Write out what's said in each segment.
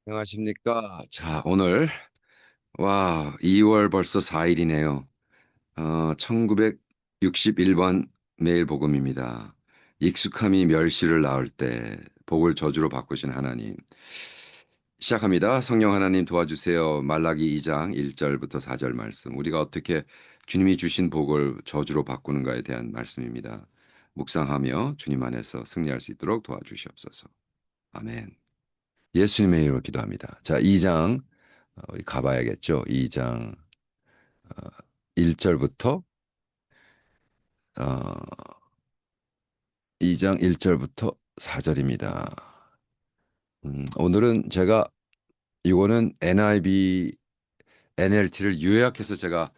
안녕하십니까. 자, 오늘, 2월 벌써 4일이네요. 1961번 매일 복음입니다. 익숙함이 멸시를 낳을 때 복을 저주로 바꾸신 하나님. 시작합니다. 성령 하나님 도와주세요. 말라기 2장 1절부터 4절 말씀. 우리가 어떻게 주님이 주신 복을 저주로 바꾸는가에 대한 말씀입니다. 묵상하며 주님 안에서 승리할 수 있도록 도와주시옵소서. 아멘. 예수님의 이름으로 기도합니다. 자, 2장 우리 가봐야겠죠. 2장 1절부터 어, 2장 1절부터 4절입니다. 오늘은 제가 이거는 NIV, NLT를 요약해서 제가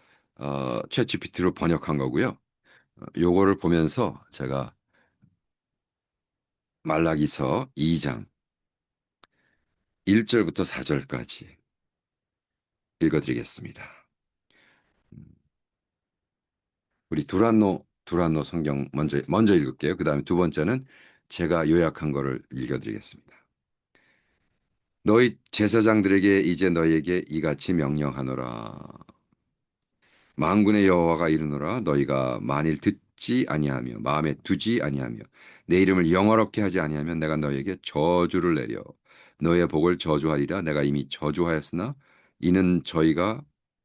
챗GPT로 번역한 거고요. 요거를 보면서 제가 말라기서 2장 1절부터 4절까지 읽어드리겠습니다. 음, 우리 두란노 성경 먼저 읽을게요. 그다음에 두 번째는 제가 요약한 거를 읽어드리겠습니다. 너희 제사장들에게 이제 너희에게 이같이 명령하노라. 만군의 여호와가 이르노라. 너희가 만일 듣지 아니하며 마음에 두지 아니하며 내 이름을 영화롭게 하지 아니하면 내가 너희에게 저주를 내려 너희의 복을 저주하리라. 내가 이미 저주하였으나 이는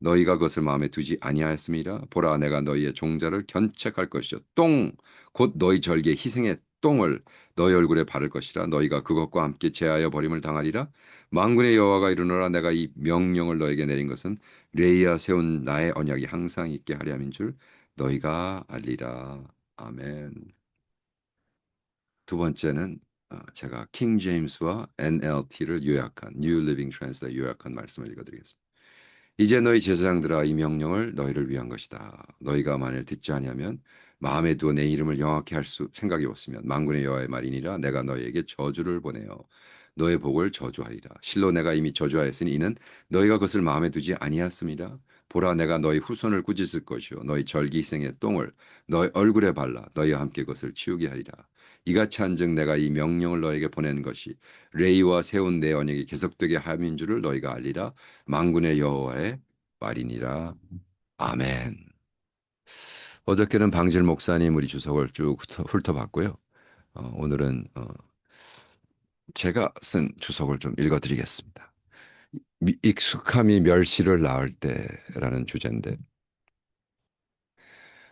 너희가 그것을 마음에 두지 아니하였음이라. 보라, 내가 너희의 종자를 견책할 것이요 똥 곧 너희 절기의 희생의 똥을 너희 얼굴에 바를 것이라. 너희가 그것과 함께 제하여 버림을 당하리라. 만군의 여호와가 이르노라. 내가 이 명령을 너에게 내린 것은 레이아 세운 나의 언약이 항상 있게 하려 함인 줄 너희가 알리라. 아멘. 두 번째는 제가 킹 제임스와 NLT를 요약한 New Living Translate 요약한 말씀을 읽어드리겠습니다. 이제 너희 제사장들아, 이 명령을 너희를 위한 것이다. 너희가 만일 듣지 아니하면 마음에 두어 내 이름을 영화케 할 생각이 없으면 만군의 여호와의 말이니라. 내가 너희에게 저주를 보내어 너의 복을 저주하리라. 실로 내가 이미 저주하였으니 이는 너희가 그것을 마음에 두지 아니하였음이라. 보라, 내가 너희 후손을 꾸짖을 것이요 너희 절기생의 똥을 너희 얼굴에 발라 너희와 함께 그것을 치우게 하리라. 이같이 한즉 내가 이 명령을 너에게 보낸 것이 레이와 세운 내 언약이 계속되게 함인 줄을 너희가 알리라. 만군의 여호와의 말이니라. 아멘. 어저께는 방질 목사님 우리 주석을 쭉 훑어봤고요. 오늘은 제가 쓴 주석을 좀 읽어드리겠습니다. 익숙함이 멸시를 낳을 때라는 주제인데,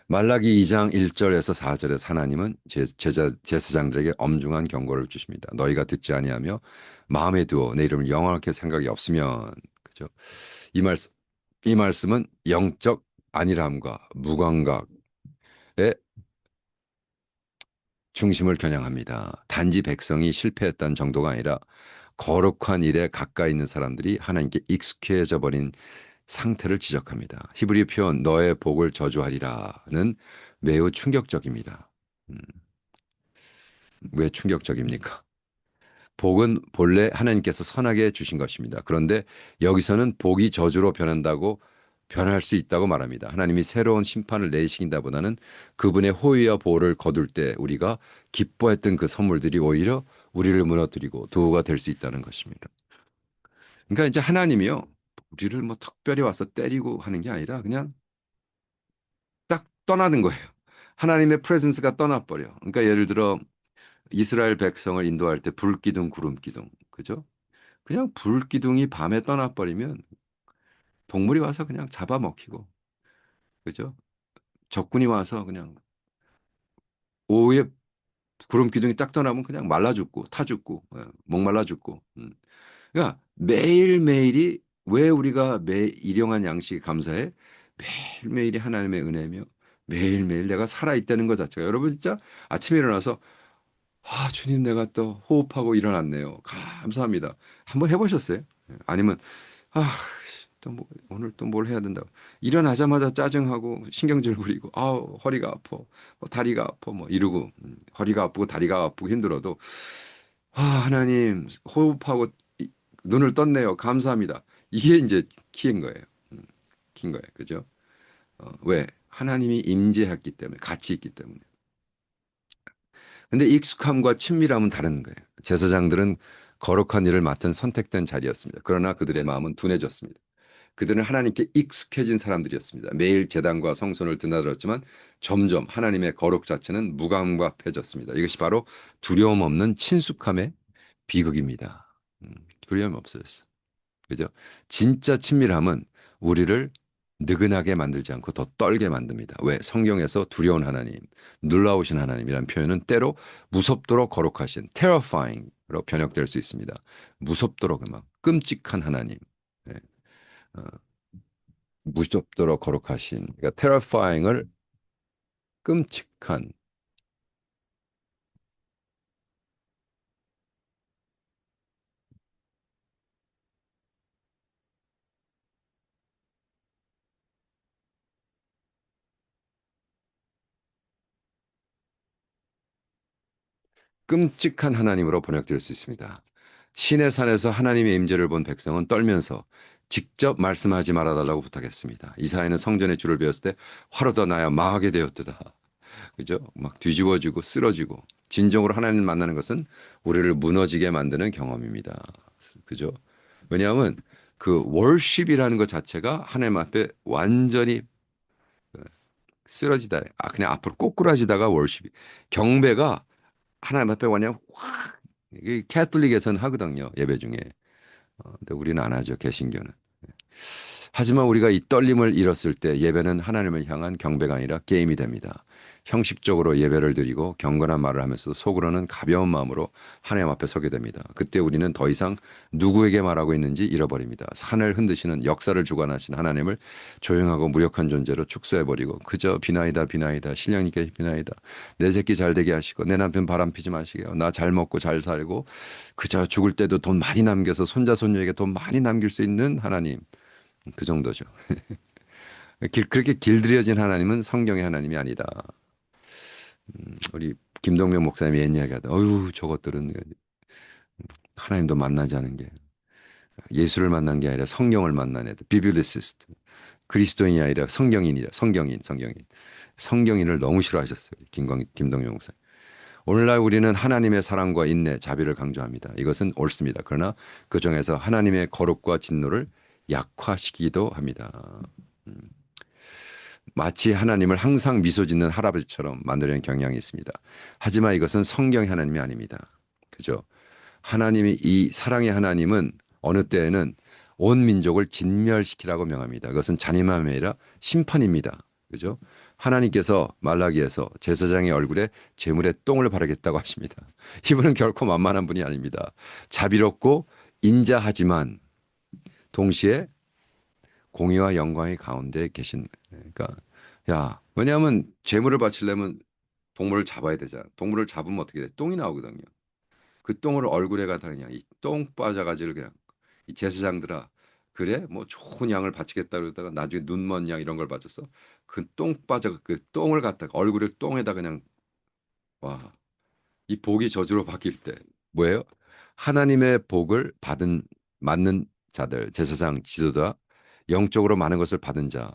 말라기 2장 1절에서 4절에서 하나님은 제사장들에게 엄중한 경고를 주십니다. 너희가 듣지 아니하며 마음에 두어 내 이름을 영원하게 생각이 없으면, 그죠? 이 말씀 이 말씀은 영적 안일함과 무감각의 중심을 겨냥합니다. 단지 백성이 실패했다는 정도가 아니라 거룩한 일에 가까이 있는 사람들이 하나님께 익숙해져 버린 상태를 지적합니다. 히브리 표현 너의 복을 저주하리라는 매우 충격적입니다. 음, 왜 충격적입니까? 복은 본래 하나님께서 선하게 주신 것입니다. 그런데 여기서는 복이 저주로 변할 수 있다고 말합니다. 하나님이 새로운 심판을 내리신다보다는 그분의 호의와 보호를 거둘 때 우리가 기뻐했던 그 선물들이 오히려 우리를 무너뜨리고 도구가 될 수 있다는 것입니다. 그러니까 이제 하나님이요, 우리를 뭐 특별히 와서 때리고 하는 게 아니라 그냥 딱 떠나는 거예요. 하나님의 프레젠스가 떠나버려. 그러니까 예를 들어 이스라엘 백성을 인도할 때 불기둥, 구름기둥, 그죠? 그냥 불기둥이 밤에 떠나버리면 동물이 와서 그냥 잡아먹히고, 그죠? 적군이 와서 그냥 오후에 구름기둥이 딱 떠나면 그냥 말라 죽고, 타 죽고, 목말라 죽고. 그러니까 매일매일이 왜 우리가 일용한 양식에 감사해? 매일매일이 하나님의 은혜며 매일매일 내가 살아있다는 것 자체가 여러분 진짜 아침에 일어나서 주님 내가 또 호흡하고 일어났네요. 감사합니다. 한번 해보셨어요? 아니면 아, 오늘 또 뭘 해야 된다고. 일어나자마자 짜증하고 신경질 부리고, 허리가 아파, 뭐 다리가 아파, 뭐 이러고, 허리가 아프고 다리가 아프고 힘들어도, 하나님, 호흡하고 눈을 떴네요. 감사합니다. 이게 이제 키인 거예요. 음, 키인 거예요. 그죠? 왜? 하나님이 임재했기 때문에, 같이 있기 때문에. 근데 익숙함과 친밀함은 다른 거예요. 제사장들은 거룩한 일을 맡은 선택된 자리였습니다. 그러나 그들의 마음은 둔해졌습니다. 그들은 하나님께 익숙해진 사람들이었습니다. 매일 제단과 성전을 드나들었지만 점점 하나님의 거룩 자체는 무감각해졌습니다. 이것이 바로 두려움 없는 친숙함의 비극입니다. 두려움이 없어졌어. 그죠? 진짜 친밀함은 우리를 느긋하게 만들지 않고 더 떨게 만듭니다. 왜? 성경에서 두려운 하나님, 놀라우신 하나님이란 표현은 때로 무섭도록 거룩하신 terrifying로 번역될 수 있습니다. 무섭도록 막 끔찍한 하나님. 네. 어, 무섭도록 거룩하신 그러니까 terrifying을 끔찍한 끔찍한 하나님으로 번역될 수 있습니다. 신의 산에서 하나님의 임재를 본 백성은 떨면서 직접 말씀하지 말아달라고 부탁했습니다. 이사야는 성전의 줄을 베었을 때 화로다 나야 망하게 되었도다. 그죠? 막 뒤집어지고 쓰러지고 진정으로 하나님을 만나는 것은 우리를 무너지게 만드는 경험입니다. 그죠? 왜냐하면 그 월십이라는 것 자체가 하나님 앞에 완전히 쓰러지다. 그냥 앞으로 꼬꾸라지다가 월십이. 경배가 하나님 앞에 그냥 확 이게 캐톨릭에서는 하거든요. 예배 중에. 근데 우리는 안 하죠. 개신교는. 하지만 우리가 이 떨림을 잃었을 때 예배는 하나님을 향한 경배가 아니라 게임이 됩니다. 형식적으로 예배를 드리고 경건한 말을 하면서도 속으로는 가벼운 마음으로 하나님 앞에 서게 됩니다. 그때 우리는 더 이상 누구에게 말하고 있는지 잃어버립니다. 산을 흔드시는 역사를 주관하신 하나님을 조용하고 무력한 존재로 축소해버리고 그저 비나이다 비나이다 신령님께 비나이다 내 새끼 잘 되게 하시고 내 남편 바람 피지 마시게요. 나 잘 먹고 잘 살고 그저 죽을 때도 돈 많이 남겨서 손자 손녀에게 돈 많이 남길 수 있는 하나님 그 정도죠. 그렇게 길들여진 하나님은 성경의 하나님이 아니다. 우리 김동명 목사님이 옛 이야기하다. 어휴 저것들은 하나님도 만나지 않은 게 예수를 만난 게 아니라 성경을 만난 애들. 비빌리시스트. 그리스도인이 아니라 성경인이라 성경인. 성경인을 너무 싫어하셨어요. 김동명 목사. 오늘날 우리는 하나님의 사랑과 인내, 자비를 강조합니다. 이것은 옳습니다. 그러나 그 중에서 하나님의 거룩과 진노를 약화시키기도 합니다. 마치 하나님을 항상 미소 짓는 할아버지처럼 만들려는 경향이 있습니다. 하지만 이것은 성경의 하나님이 아닙니다. 그죠? 하나님이 이 사랑의 하나님은 어느 때에는 온 민족을 진멸시키라고 명합니다. 그것은 잔인함이 아니라 심판입니다. 그죠? 하나님께서 말라기에서 제사장의 얼굴에 제물의 똥을 바르겠다고 하십니다. 이분은 결코 만만한 분이 아닙니다. 자비롭고 인자하지만 동시에 공의와 영광의 가운데 계신 그러니까 야 왜냐하면 제물을 바치려면 동물을 잡아야 되잖아. 동물을 잡으면 어떻게 돼? 똥이 나오거든요. 그 똥을 얼굴에 갖다 그냥 이 똥 빠져가지고 그냥 이 제사장들아 그래 뭐 좋은 양을 바치겠다 그러다가 나중에 눈먼 양 이런 걸 바쳤어. 그 똥 빠져 그 똥을 갖다가 얼굴을 똥에다 그냥 와 이 복이 저주로 바뀔 때 뭐예요? 하나님의 복을 받은 맞는 자들 제사장 지도자 영적으로 많은 것을 받은 자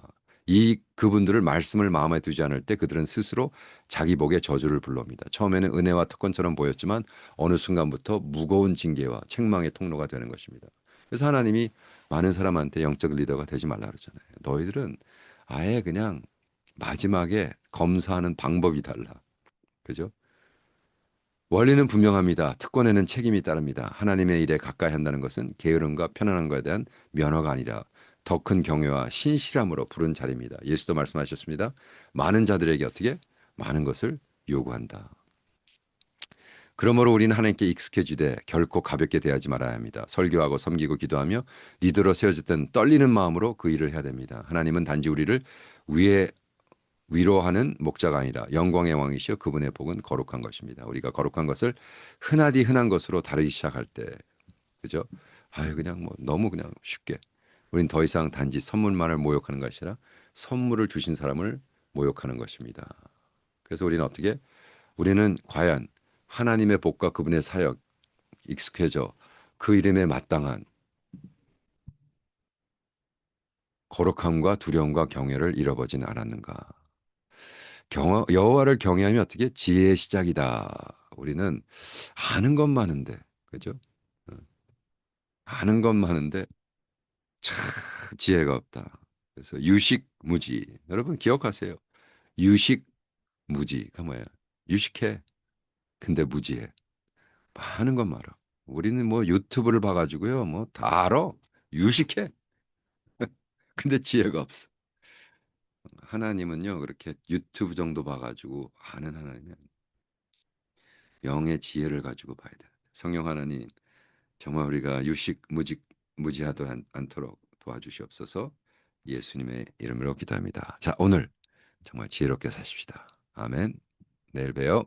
이 그분들을 말씀을 마음에 두지 않을 때 그들은 스스로 자기 복의 저주를 불러옵니다. 처음에는 은혜와 특권처럼 보였지만 어느 순간부터 무거운 징계와 책망의 통로가 되는 것입니다. 그래서 하나님이 많은 사람한테 영적 리더가 되지 말라 그러잖아요. 너희들은 아예 그냥 마지막에 검사하는 방법이 달라. 그죠? 원리는 분명합니다. 특권에는 책임이 따릅니다. 하나님의 일에 가까이 한다는 것은 게으름과 편안한 것에 대한 면허가 아니라 더 큰 경외와 신실함으로 부른 자리입니다. 예수도 말씀하셨습니다. 많은 자들에게 어떻게? 많은 것을 요구한다. 그러므로 우리는 하나님께 익숙해지되 결코 가볍게 대하지 말아야 합니다. 설교하고 섬기고 기도하며 리더로 세워졌던 떨리는 마음으로 그 일을 해야 됩니다. 하나님은 단지 우리를 위에 위로하는 목자가 아니라 영광의 왕이시여 그분의 복은 거룩한 것입니다. 우리가 거룩한 것을 흔하디 흔한 것으로 다루기 시작할 때 그죠? 아유 그냥 뭐 너무 그냥 쉽게 우린 더 이상 단지 선물만을 모욕하는 것이 아니라 선물을 주신 사람을 모욕하는 것입니다. 그래서 우리는 어떻게 우리는 과연 하나님의 복과 그분의 사역 익숙해져 그 이름에 마땅한 거룩함과 두려움과 경외를 잃어버지는 않았는가? 여호와를 경외하면 어떻게 지혜의 시작이다. 우리는 아는 것 많은데, 그죠? 많은 건 많은데 참 지혜가 없다. 그래서 유식무지. 여러분 기억하세요. 유식무지가 뭐야? 유식해. 근데 무지해. 많은 건 말아. 우리는 뭐 유튜브를 봐가지고요. 뭐 다 알아. 유식해. 근데 지혜가 없어. 하나님은요. 그렇게 유튜브 정도 봐가지고 아는 하나님이 아니에요. 영의 지혜를 가지고 봐야 돼. 성령 하나님 정말 우리가 무지하지 않도록 도와주시옵소서. 예수님의 이름으로 기도합니다. 자, 오늘 정말 지혜롭게 사십시다. 아멘. 내일 봬요.